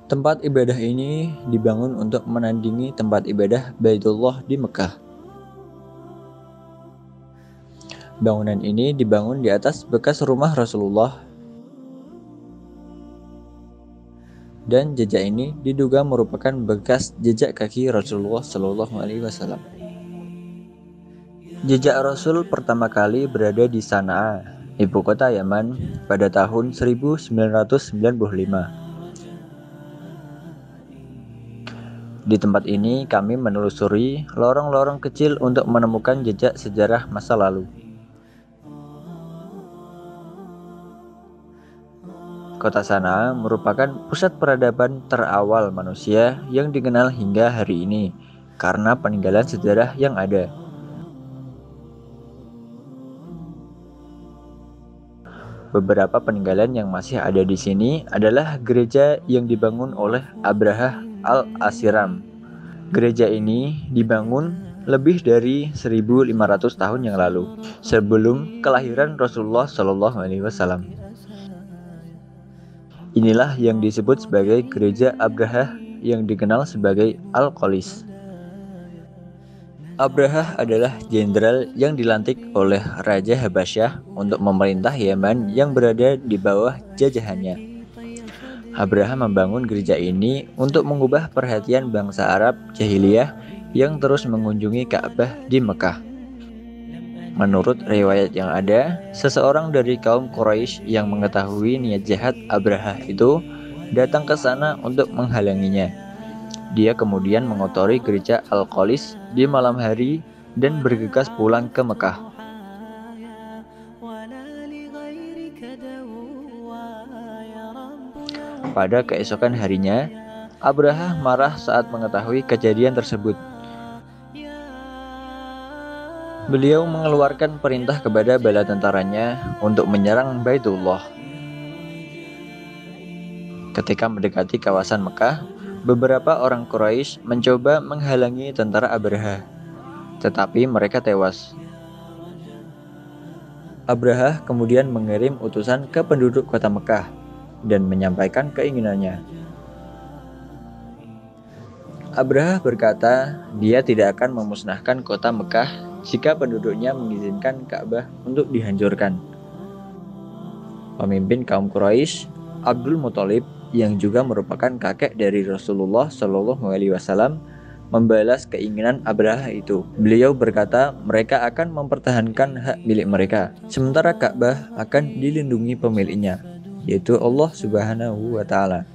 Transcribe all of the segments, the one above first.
Tempat ibadah ini dibangun untuk menandingi tempat ibadah Baitullah di Mekah. Bangunan ini dibangun di atas bekas rumah Rasulullah, dan jejak ini diduga merupakan bekas jejak kaki Rasulullah Shallallahu Alaihi Wasallam. Jejak Rasul pertama kali berada di Sana'a, ibu kota Yaman, pada tahun 1995. Di tempat ini kami menelusuri lorong-lorong kecil untuk menemukan jejak sejarah masa lalu. Kota Sana'a merupakan pusat peradaban terawal manusia yang dikenal hingga hari ini karena peninggalan sejarah yang ada. Beberapa peninggalan yang masih ada di sini adalah gereja yang dibangun oleh Abrahah al-Asiram. Gereja ini dibangun lebih dari 1.500 tahun yang lalu, sebelum kelahiran Rasulullah Shallallahu Alaihi Wasallam. Inilah yang disebut sebagai gereja Abrahah yang dikenal sebagai Al-Qolis. Abrahah adalah jenderal yang dilantik oleh Raja Habasyah untuk memerintah Yaman yang berada di bawah jajahannya. Abrahah membangun gereja ini untuk mengubah perhatian bangsa Arab jahiliyah yang terus mengunjungi Ka'bah di Mekah. Menurut riwayat yang ada, seseorang dari kaum Quraisy yang mengetahui niat jahat Abrahah itu datang ke sana untuk menghalanginya. Dia kemudian mengotori gereja Al-Qolis di malam hari dan bergegas pulang ke Mekah. Pada keesokan harinya, Abrahah marah saat mengetahui kejadian tersebut. Beliau mengeluarkan perintah kepada bala tentaranya untuk menyerang Baitullah. Ketika mendekati kawasan Mekah, beberapa orang Quraisy mencoba menghalangi tentara Abrahah, tetapi mereka tewas. Abrahah kemudian mengirim utusan ke penduduk kota Mekah dan menyampaikan keinginannya. Abrahah berkata, dia tidak akan memusnahkan kota Mekah jika penduduknya mengizinkan Ka'bah untuk dihancurkan. Pemimpin kaum Quraisy, Abdul Muthalib, yang juga merupakan kakek dari Rasulullah Shallallahu Alaihi Wasallam, membalas keinginan Abrahah itu. Beliau berkata mereka akan mempertahankan hak milik mereka, sementara Ka'bah akan dilindungi pemiliknya, yaitu Allah Subhanahu wa Ta'ala.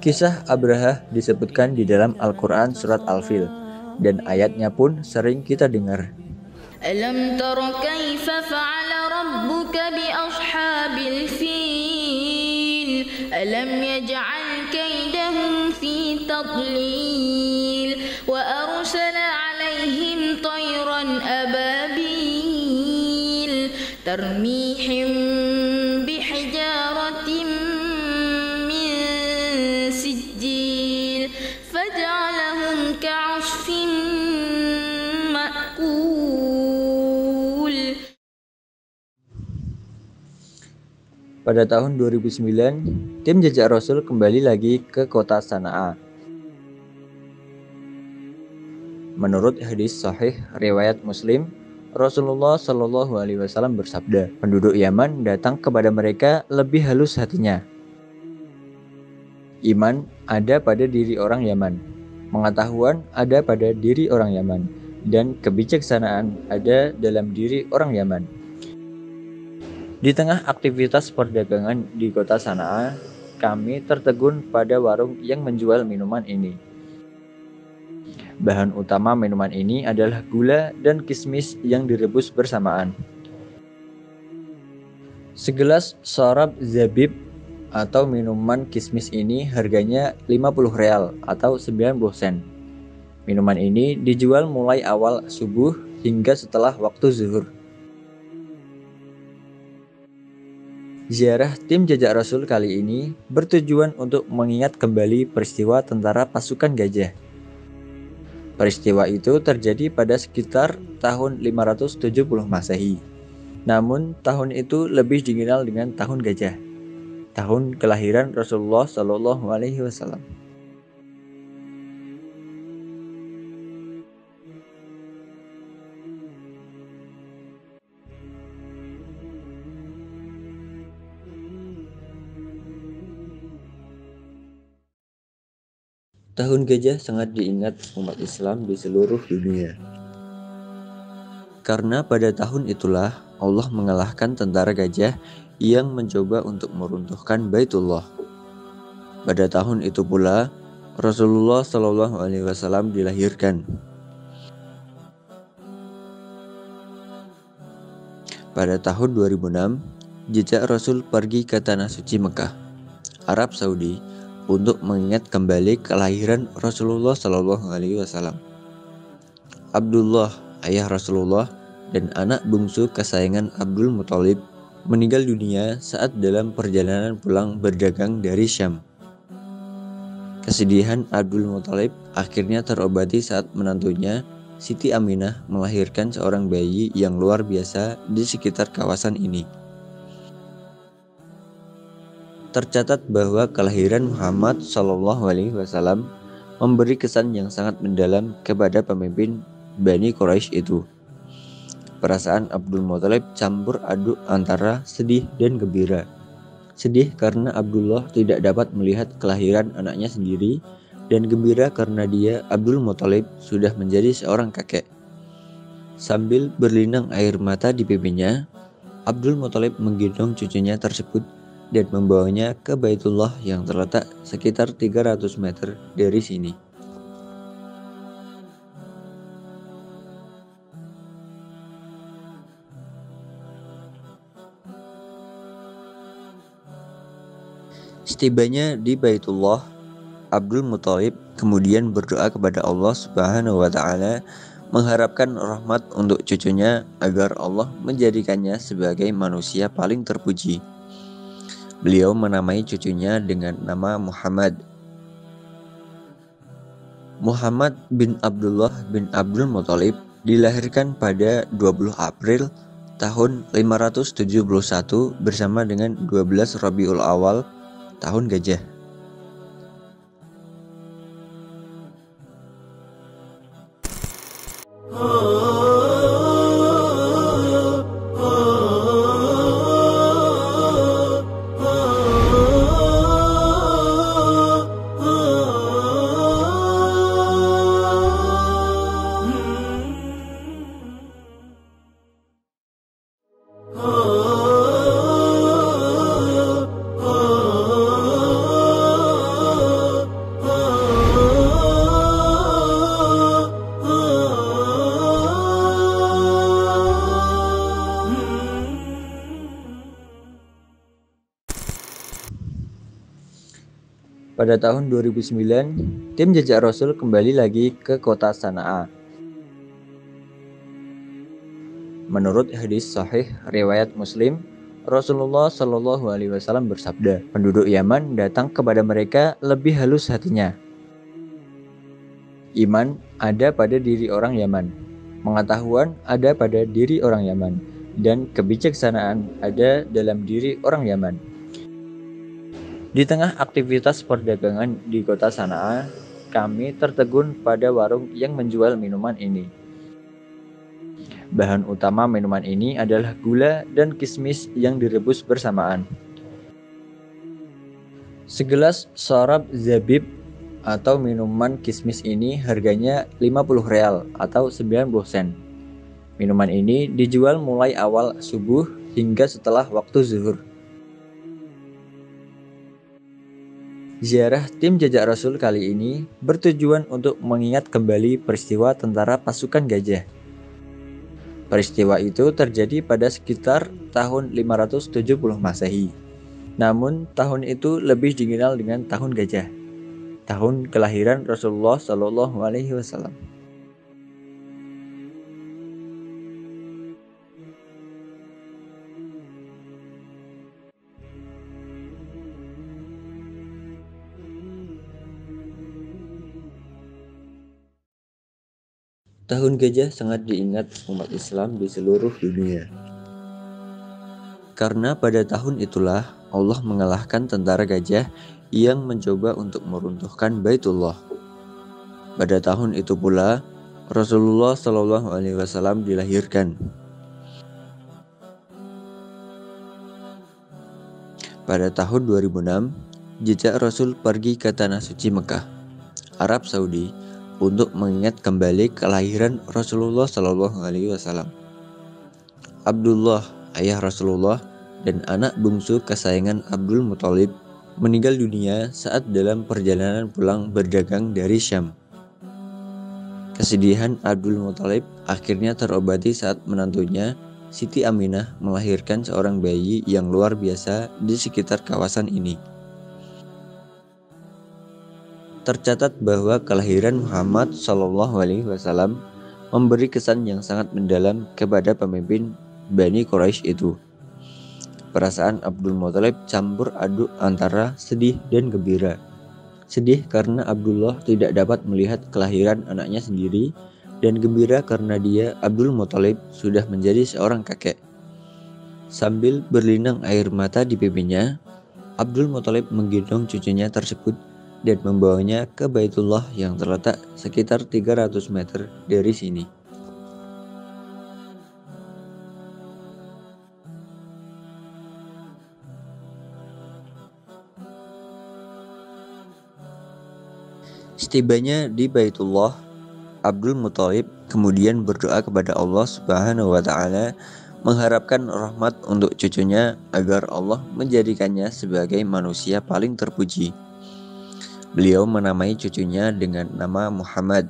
Kisah Abrahah disebutkan di dalam Al-Quran surat Al-Fil, dan ayatnya pun sering kita dengar. Alam tara kaifa fa'ala rabbuka bi ashabil fil alam yaj'al kaydahum fi tadlil wa arsala 'alaihim tayran ababil tarmihim bihijaratin min sijil faj'alahum ka'asfin Pada tahun 2009, tim jejak Rasul kembali lagi ke kota Sana'a. Menurut hadis sahih riwayat Muslim, Rasulullah Shallallahu Alaihi Wasallam bersabda, penduduk Yaman datang kepada mereka lebih halus hatinya. Iman ada pada diri orang Yaman, pengetahuan ada pada diri orang Yaman, dan kebijaksanaan ada dalam diri orang Yaman. Di tengah aktivitas perdagangan di kota Sana'a, kami tertegun pada warung yang menjual minuman ini. Bahan utama minuman ini adalah gula dan kismis yang direbus bersamaan. Segelas syarab zabib atau minuman kismis ini harganya 50 real atau 90 sen. Minuman ini dijual mulai awal subuh hingga setelah waktu zuhur. Ziarah tim jejak Rasul kali ini bertujuan untuk mengingat kembali peristiwa tentara pasukan gajah. Peristiwa itu terjadi pada sekitar tahun 570 Masehi. Namun tahun itu lebih dikenal dengan tahun gajah, tahun kelahiran Rasulullah Shallallahu Alaihi Wasallam. Tahun gajah sangat diingat umat Islam di seluruh dunia. Karena pada tahun itulah Allah mengalahkan tentara gajah yang mencoba untuk meruntuhkan Baitullah. Pada tahun itu pula Rasulullah Shallallahu Alaihi Wasallam dilahirkan. Pada tahun 2006, jejak Rasul pergi ke tanah suci Mekah, Arab Saudi, untuk mengingat kembali kelahiran Rasulullah Shallallahu Alaihi Wasallam. Abdullah, ayah Rasulullah dan anak bungsu kesayangan Abdul Muthalib, meninggal dunia saat dalam perjalanan pulang berdagang dari Syam. Kesedihan Abdul Muthalib akhirnya terobati saat menantunya, Siti Aminah, melahirkan seorang bayi yang luar biasa di sekitar kawasan ini. Tercatat bahwa kelahiran Muhammad Shallallahu Alaihi Wasallam memberi kesan yang sangat mendalam kepada pemimpin Bani Quraisy itu. Perasaan Abdul Muthalib campur aduk antara sedih dan gembira. Sedih karena Abdullah tidak dapat melihat kelahiran anaknya sendiri, dan gembira karena dia, Abdul Muthalib, sudah menjadi seorang kakek. Sambil berlinang air mata di pipinya, Abdul Muthalib menggendong cucunya tersebut dan membawanya ke Baitullah yang terletak sekitar 300 meter dari sini. Setibanya di Baitullah, Abdul Muthalib kemudian berdoa kepada Allah Subhanahu wa Ta'ala, mengharapkan rahmat untuk cucunya agar Allah menjadikannya sebagai manusia paling terpuji. Beliau menamai cucunya dengan nama Muhammad. Muhammad bin Abdullah bin Abdul Muthalib dilahirkan pada 20 April tahun 571 bersama dengan 12 Rabiul Awal tahun gajah. Pada tahun 2009, tim jejak Rasul kembali lagi ke kota Sana'a. Menurut hadis sahih riwayat Muslim, Rasulullah Shallallahu Alaihi Wasallam bersabda, penduduk Yaman datang kepada mereka lebih halus hatinya. Iman ada pada diri orang Yaman, pengetahuan ada pada diri orang Yaman, dan kebijaksanaan ada dalam diri orang Yaman. Di tengah aktivitas perdagangan di kota Sana'a, kami tertegun pada warung yang menjual minuman ini. Bahan utama minuman ini adalah gula dan kismis yang direbus bersamaan. Segelas sorab zabib atau minuman kismis ini harganya 50 real atau 90 sen. Minuman ini dijual mulai awal subuh hingga setelah waktu zuhur. Ziarah tim jejak Rasul kali ini bertujuan untuk mengingat kembali peristiwa tentara pasukan gajah. Peristiwa itu terjadi pada sekitar tahun 570 Masehi. Namun tahun itu lebih dikenal dengan tahun gajah, tahun kelahiran Rasulullah Shallallahu Alaihi Wasallam. Tahun gajah sangat diingat umat Islam di seluruh dunia. Karena pada tahun itulah Allah mengalahkan tentara gajah yang mencoba untuk meruntuhkan Baitullah. Pada tahun itu pula Rasulullah Shallallahu Alaihi Wasallam dilahirkan. Pada tahun 2006, jejak Rasul pergi ke tanah suci Mekah, Arab Saudi, untuk mengingat kembali kelahiran Rasulullah Shallallahu Alaihi Wasallam. Abdullah, ayah Rasulullah dan anak bungsu kesayangan Abdul Muthalib, meninggal dunia saat dalam perjalanan pulang berdagang dari Syam. Kesedihan Abdul Muthalib akhirnya terobati saat menantunya, Siti Aminah, melahirkan seorang bayi yang luar biasa di sekitar kawasan ini. Tercatat bahwa kelahiran Muhammad SAW memberi kesan yang sangat mendalam kepada pemimpin Bani Quraisy itu. Perasaan Abdul Muthalib campur aduk antara sedih dan gembira. Sedih karena Abdullah tidak dapat melihat kelahiran anaknya sendiri, dan gembira karena dia, Abdul Muthalib, sudah menjadi seorang kakek. Sambil berlinang air mata di pipinya, Abdul Muthalib menggendong cucunya tersebut dan membawanya ke Baitullah yang terletak sekitar 300 meter dari sini. Setibanya di Baitullah, Abdul Muthalib kemudian berdoa kepada Allah Subhanahu wa Ta'ala, mengharapkan rahmat untuk cucunya agar Allah menjadikannya sebagai manusia paling terpuji. Beliau menamai cucunya dengan nama Muhammad.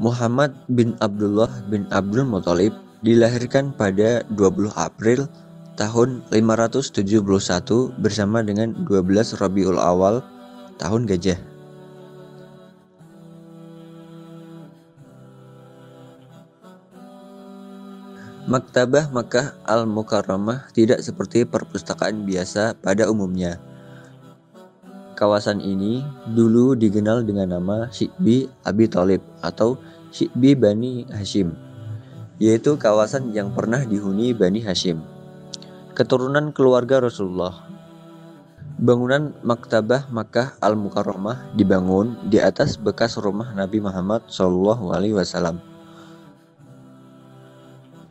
Muhammad bin Abdullah bin Abdul Muthalib dilahirkan pada 20 April tahun 571 bersama dengan 12 Rabiul Awal tahun Gajah. Maktabah Makkah Al-Mukarramah tidak seperti perpustakaan biasa pada umumnya. Kawasan ini dulu dikenal dengan nama Syi'bi Abi Thalib atau Syi'bi Bani Hashim, yaitu kawasan yang pernah dihuni Bani Hashim, keturunan keluarga Rasulullah. Bangunan Maktabah Makkah Al-Mukarramah dibangun di atas bekas rumah Nabi Muhammad SAW.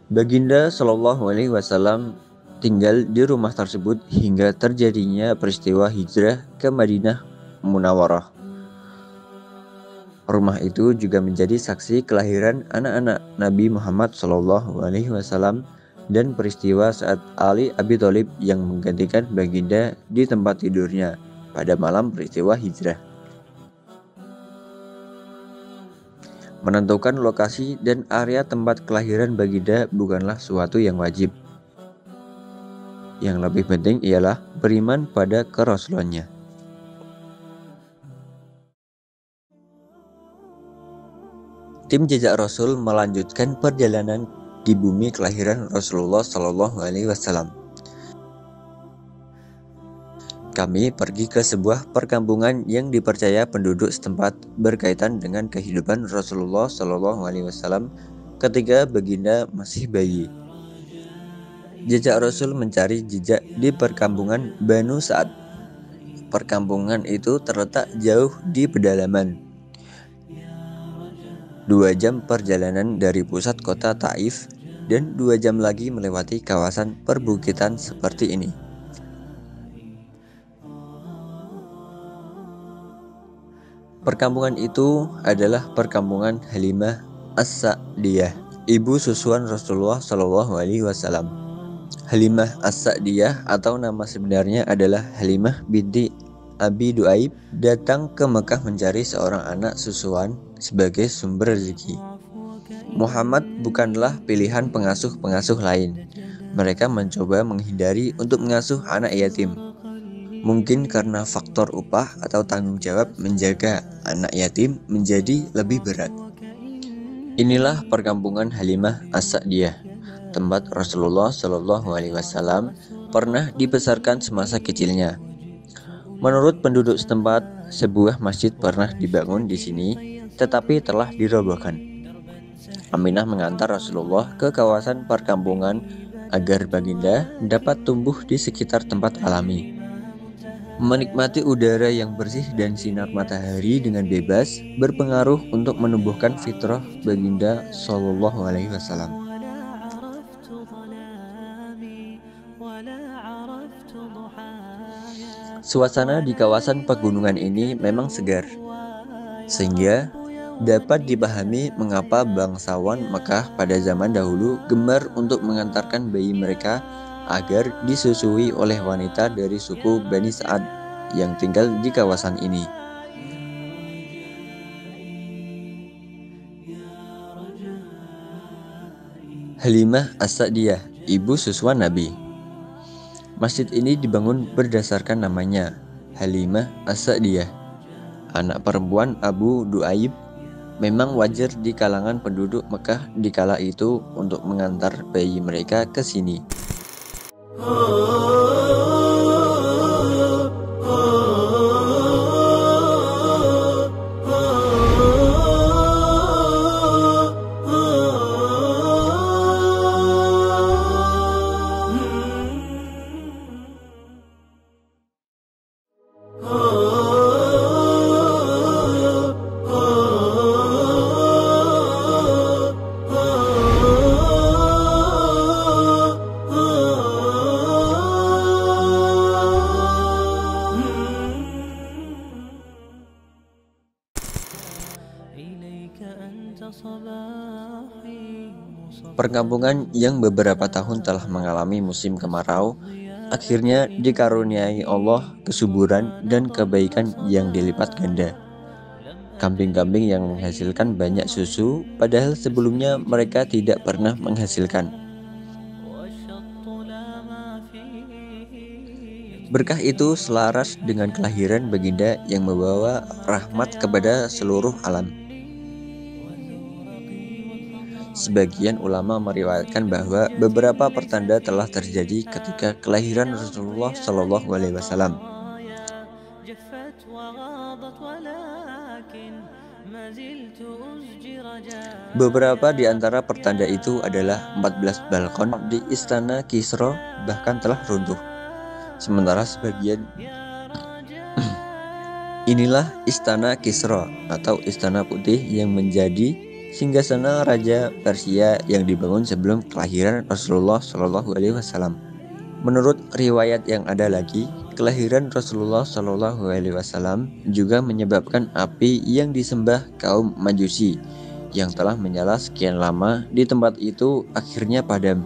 Baginda Shallallahu Alaihi Wasallam tinggal di rumah tersebut hingga terjadinya peristiwa hijrah ke Madinah Munawwarah. Rumah itu juga menjadi saksi kelahiran anak-anak Nabi Muhammad Shallallahu Alaihi Wasallam dan peristiwa saat Ali Abi Thalib yang menggantikan baginda di tempat tidurnya pada malam peristiwa hijrah. Menentukan lokasi dan area tempat kelahiran baginda bukanlah suatu yang wajib. Yang lebih penting ialah beriman pada kerasulannya. Tim Jejak Rasul melanjutkan perjalanan di bumi kelahiran Rasulullah Shallallahu Alaihi Wasallam. Kami pergi ke sebuah perkampungan yang dipercaya penduduk setempat berkaitan dengan kehidupan Rasulullah Shallallahu Alaihi Wasallam ketika baginda masih bayi. Jejak Rasul mencari jejak di perkampungan Banu Sa'ad. Perkampungan itu terletak jauh di pedalaman. 2 jam perjalanan dari pusat kota Taif dan 2 jam lagi melewati kawasan perbukitan seperti ini. Perkampungan itu adalah perkampungan Halimah As-Sa'diyah, ibu susuan Rasulullah Shallallahu Alaihi Wasallam. Halimah As-Sa'diyah atau nama sebenarnya adalah Halimah binti Abi Du'aib datang ke Mekah mencari seorang anak susuan sebagai sumber rezeki. Muhammad bukanlah pilihan pengasuh-pengasuh lain. Mereka mencoba menghindari untuk mengasuh anak yatim. Mungkin karena faktor upah atau tanggung jawab menjaga anak yatim menjadi lebih berat. Inilah perkampungan Halimah As-Sa'diyah, tempat Rasulullah Shallallahu Alaihi Wasallam pernah dibesarkan semasa kecilnya. Menurut penduduk setempat, sebuah masjid pernah dibangun di sini, tetapi telah dirobohkan. Aminah mengantar Rasulullah ke kawasan perkampungan agar baginda dapat tumbuh di sekitar tempat alami, menikmati udara yang bersih dan sinar matahari dengan bebas berpengaruh untuk menumbuhkan fitrah baginda Shallallahu Alaihi Wasallam. Suasana di kawasan pegunungan ini memang segar, sehingga dapat dipahami mengapa bangsawan Mekah pada zaman dahulu gemar untuk mengantarkan bayi mereka agar disusui oleh wanita dari suku Bani Sa'ad yang tinggal di kawasan ini. Halimah As-Sa'diyah, ibu suswan Nabi. Masjid ini dibangun berdasarkan namanya, Halimah As-Sa'diyah, anak perempuan Abu Du'aib. Memang wajar di kalangan penduduk Mekah di kala itu untuk mengantar bayi mereka ke sini. Perkampungan yang beberapa tahun telah mengalami musim kemarau akhirnya dikaruniai Allah kesuburan dan kebaikan yang dilipat ganda. Kambing-kambing yang menghasilkan banyak susu, padahal sebelumnya mereka tidak pernah menghasilkan. Berkah itu selaras dengan kelahiran baginda yang membawa rahmat kepada seluruh alam. Sebagian ulama meriwayatkan bahwa beberapa pertanda telah terjadi ketika kelahiran Rasulullah Shallallahu Alaihi Wasallam. Beberapa di antara pertanda itu adalah 14 balkon di istana Kisra bahkan telah runtuh. Sementara sebagian inilah istana Kisra atau istana putih yang menjadi singgasana Raja Persia yang dibangun sebelum kelahiran Rasulullah Shallallahu Alaihi Wasallam. Menurut riwayat yang ada lagi, kelahiran Rasulullah Shallallahu Alaihi Wasallam juga menyebabkan api yang disembah kaum Majusi yang telah menyala sekian lama di tempat itu akhirnya padam.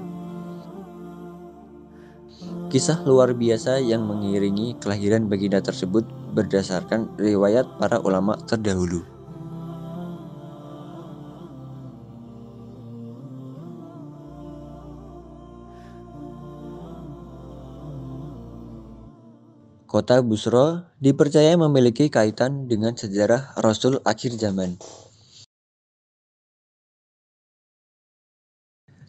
Kisah luar biasa yang mengiringi kelahiran baginda tersebut berdasarkan riwayat para ulama terdahulu. Kota Busra dipercaya memiliki kaitan dengan sejarah Rasul akhir zaman.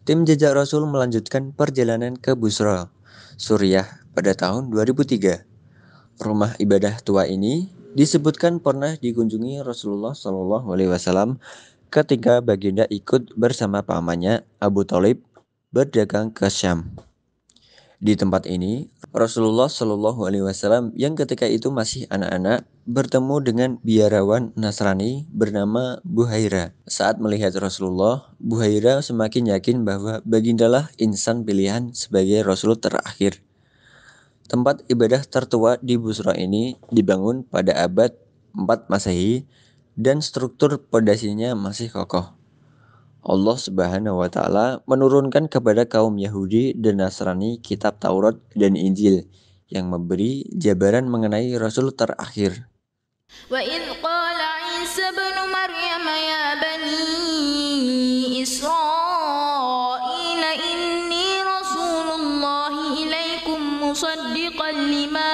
Tim jejak Rasul melanjutkan perjalanan ke Busra, Suriah pada tahun 2003. Rumah ibadah tua ini disebutkan pernah dikunjungi Rasulullah Shallallahu Alaihi Wasallam ketika baginda ikut bersama pamannya Abu Thalib berdagang ke Syam. Di tempat ini, Rasulullah Shallallahu Alaihi Wasallam yang ketika itu masih anak-anak bertemu dengan biarawan Nasrani bernama Buhaira. Saat melihat Rasulullah, Buhaira semakin yakin bahwa bagindalah insan pilihan sebagai Rasul terakhir. Tempat ibadah tertua di Busra ini dibangun pada abad 4 Masehi dan struktur pondasinya masih kokoh. Allah Subhanahu wa Ta'ala menurunkan kepada kaum Yahudi dan Nasrani kitab Taurat dan Injil yang memberi jabaran mengenai Rasul terakhir. وَإِذْ قَالَ عِيسَى ابْنُ مَرْيَمَ يَا بَنِي إِسْرَائِيلَ إِنِّي رَسُولُ اللَّهِ إِلَيْكُمْ مُصَدِّقًا لِمَا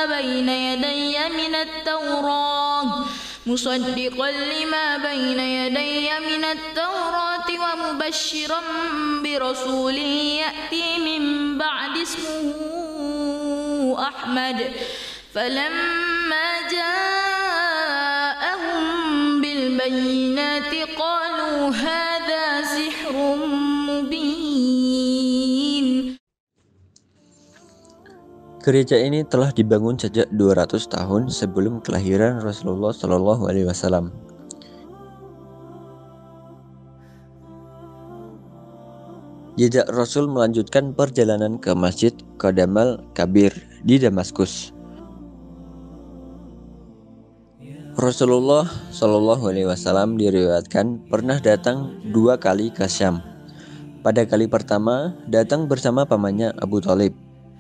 بَيْنَ يَدَيَّ مِنَ التَّوْرَاةِ وَمُبَشِّرًا بِرَسُولٍ يَأْتِي مِن بَعْدِ اسْمُهُ أَحْمَدُ فَلَمَّا جَاءَهُم بِالْبَيِّنَاتِ قَالُوا هَذَا سِحْرٌ مُبِينٌ. Gereja ini telah dibangun sejak 200 tahun sebelum kelahiran Rasulullah Shallallahu Alaihi Wasallam. Jejak Rasul melanjutkan perjalanan ke Masjid Qadamal Kabir di Damaskus. Rasulullah Shallallahu Alaihi Wasallam diriwayatkan pernah datang 2 kali ke Syam. Pada kali pertama datang bersama pamannya Abu Thalib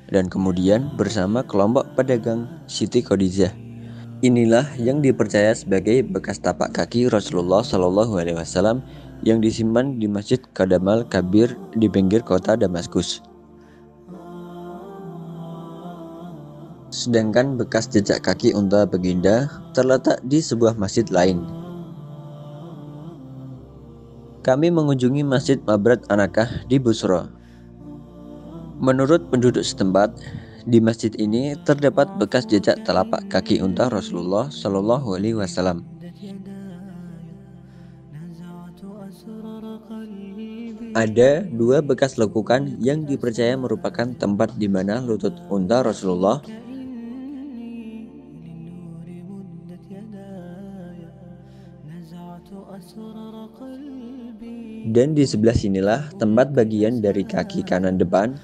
dan kemudian bersama kelompok pedagang Siti Khadijah. Inilah yang dipercaya sebagai bekas tapak kaki Rasulullah Shallallahu Alaihi Wasallam yang disimpan di Masjid Qadamal Kabir di pinggir kota Damaskus. Sedangkan bekas jejak kaki unta baginda terletak di sebuah masjid lain. Kami mengunjungi Masjid Mabrat Anakah di Busra. Menurut penduduk setempat, di masjid ini terdapat bekas jejak telapak kaki unta Rasulullah Shallallahu Alaihi Wasallam. Ada 2 bekas lekukan yang dipercaya merupakan tempat di mana lutut unta Rasulullah dan di sebelah sinilah tempat bagian dari kaki kanan depan,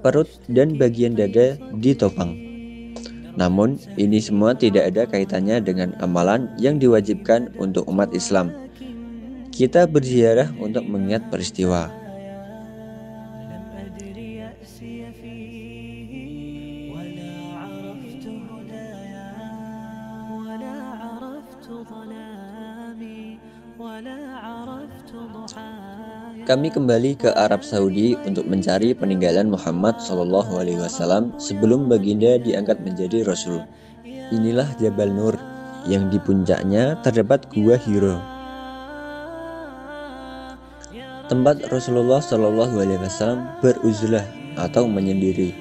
perut, dan bagian dada ditopang. Namun, ini semua tidak ada kaitannya dengan amalan yang diwajibkan untuk umat Islam. Kita berziarah untuk mengingat peristiwa. Kami kembali ke Arab Saudi untuk mencari peninggalan Muhammad SAW sebelum baginda diangkat menjadi Rasul. Inilah Jabal Nur, yang di puncaknya terdapat Gua Hiro, tempat Rasulullah SAW beruzlah atau menyendiri.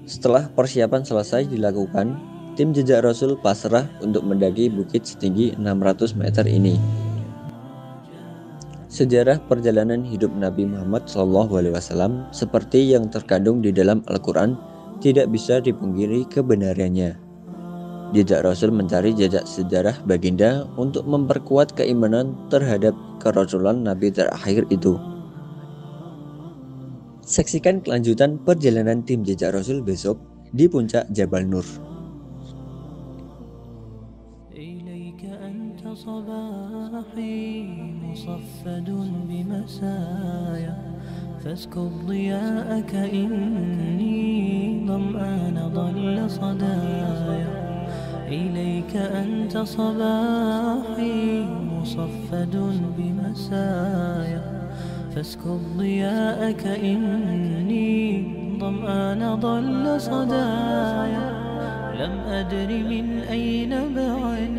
Setelah persiapan selesai dilakukan, tim jejak Rasul pasrah untuk mendaki bukit setinggi 600 meter ini. Sejarah perjalanan hidup Nabi Muhammad SAW seperti yang terkandung di dalam Al-Quran tidak bisa dipungkiri kebenarannya. Jejak Rasul mencari jejak sejarah baginda untuk memperkuat keimanan terhadap kerasulan Nabi terakhir itu. Saksikan kelanjutan perjalanan tim jejak Rasul besok di puncak Jabal Nur. مصفد بمسايا فاسكب ضياءك إني ظمآن ضل صدايا إليك أنت صباحي مصفد بمسايا فاسكب ضياءك إني ظمآن ضل صدايا لم أدر من أين بعد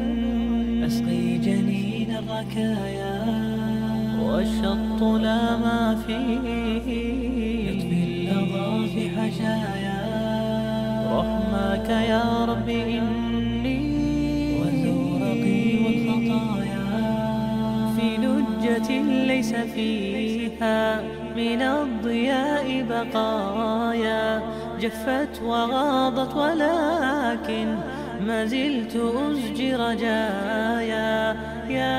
أسقي جنين الركايا والشط لا ما فيه يطفي اللظى في حشايا رحماك يا رب إني وزورقي والخطايا في لجة ليس فيها من الضياء بقايا جفت وغاضت ولكن ما زلت أزجي رجايا يا